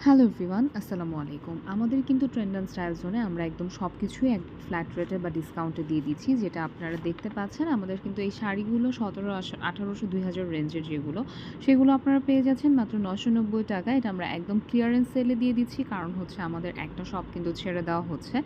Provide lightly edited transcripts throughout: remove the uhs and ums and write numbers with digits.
Hello everyone, আসসালামু আলাইকুম। আমাদের কিন্তু ট্রেন্ড অ্যান্ড স্টাইল জোনে আমরা একদম সব কিছুই এক ফ্ল্যাট রেটে বা ডিসকাউন্টে দিয়ে দিচ্ছি, যেটা আপনারা দেখতে পাচ্ছেন। আমাদের কিন্তু এই শাড়িগুলো ১৭৮০০ ২০০০ রেঞ্জের যেগুলো, সেগুলো আপনারা পেয়ে যাচ্ছেন মাত্র ৳৯৯০ এটা আমরা একদম ক্লিয়ারেন্স সেলে দিয়ে দিচ্ছি। কারণ হচ্ছে আমাদের একটা শপ কিন্তু ছেড়ে দেওয়া হচ্ছে।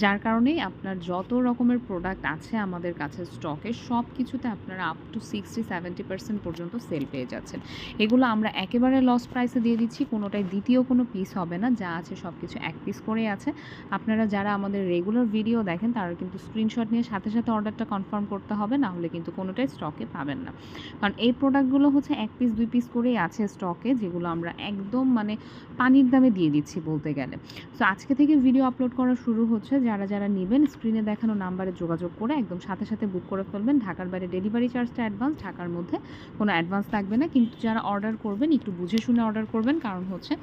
যার কারণেই আপনার যত রকমের প্রোডাক্ট আছে আমাদের কাছে স্টকে, সব কিছুতে আপনারা আপ টু 60-70% পর্যন্ত সেল পেয়ে যাচ্ছেন। এগুলো আমরা একেবারে লস প্রাইসে দিয়ে দিচ্ছি। কোনোটাই দ্বিতীয় কোনো পিস হবে না। যা আছে সব কিছু এক পিস করেই আছে। আপনারা যারা আমাদের রেগুলার ভিডিও দেখেন তারা কিন্তু স্ক্রিনশট নিয়ে সাথে, সাথে অর্ডারটা কনফার্ম করতে হবে। না হলে কিন্তু কোনোটাই স্টকে পাবেন না। কারণ এই প্রোডাক্টগুলো হচ্ছে ১ পিস ২ পিস করেই আছে স্টকে, যেগুলো আমরা একদম মানে পানির দামে দিয়ে দিচ্ছি বলতে গেলে। সো আজকে থেকে ভিডিও আপলোড করা শুরু হচ্ছে। যারা নিবেন স্ক্রিনে দেখানো নাম্বারে যোগাযোগ করে একদম সাথে, সাথে বুক করে ফেলবেন। ঢাকার বাইরে ডেলিভারি চার্জটা অ্যাডভান্স, ঢাকার মধ্যে কোনো অ্যাডভান্স লাগবে না। কিন্তু যারা অর্ডার করবেন একটু বুঝে শুনে অর্ডার করবেন। কারণ হচ্ছে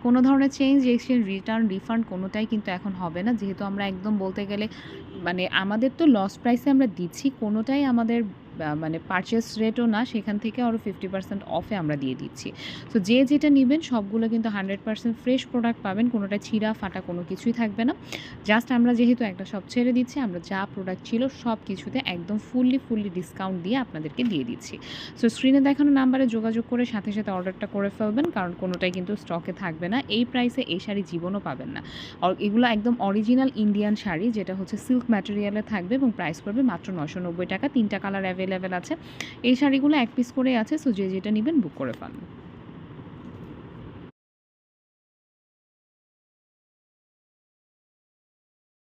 কোনো ধরনের চেঞ্জ, এক্সচেঞ্জ, রিটার্ন, রিফান্ড কোনোটাই কিন্তু এখন হবে না। যেহেতু আমরা একদম বলতে গেলে মানে আমাদের তো লস প্রাইসে আমরা দিচ্ছি। কোনোটাই আমাদের মানে পারচেজ রেটও না, সেখান থেকে আরও 50% অফে আমরা দিয়ে দিচ্ছি। সো যে যেটা নিবেন সবগুলো কিন্তু 100% ফ্রেশ প্রোডাক্ট পাবেন। কোনোটা ছিঁড়া ফাটা কোনো কিছুই থাকবে না। জাস্ট আমরা যেহেতু একটা শপ ছেড়ে দিচ্ছি, আমরা যা প্রোডাক্ট ছিল সব কিছুতে একদম ফুললি ডিসকাউন্ট দিয়ে আপনাদেরকে দিয়ে দিচ্ছি। সো স্ক্রিনে দেখানো নাম্বারে যোগাযোগ করে সাথে, সাথে অর্ডারটা করে ফেলবেন। কারণ কোনোটাই কিন্তু স্টকে থাকবে না। এই প্রাইসে এই শাড়ি জীবনও পাবেন না। এগুলো একদম অরিজিনাল ইন্ডিয়ান শাড়ি, যেটা হচ্ছে সিল্ক ম্যাটেরিয়ালে থাকবে এবং প্রাইস পড়বে মাত্র ৳৯৯০। ৩টা কালার অ্যাভেলেবেল আছে। এই শাড়িগুলো ১ পিস করেই আছে। সো যে যেটা নিবেন বুক করে ফেলুন।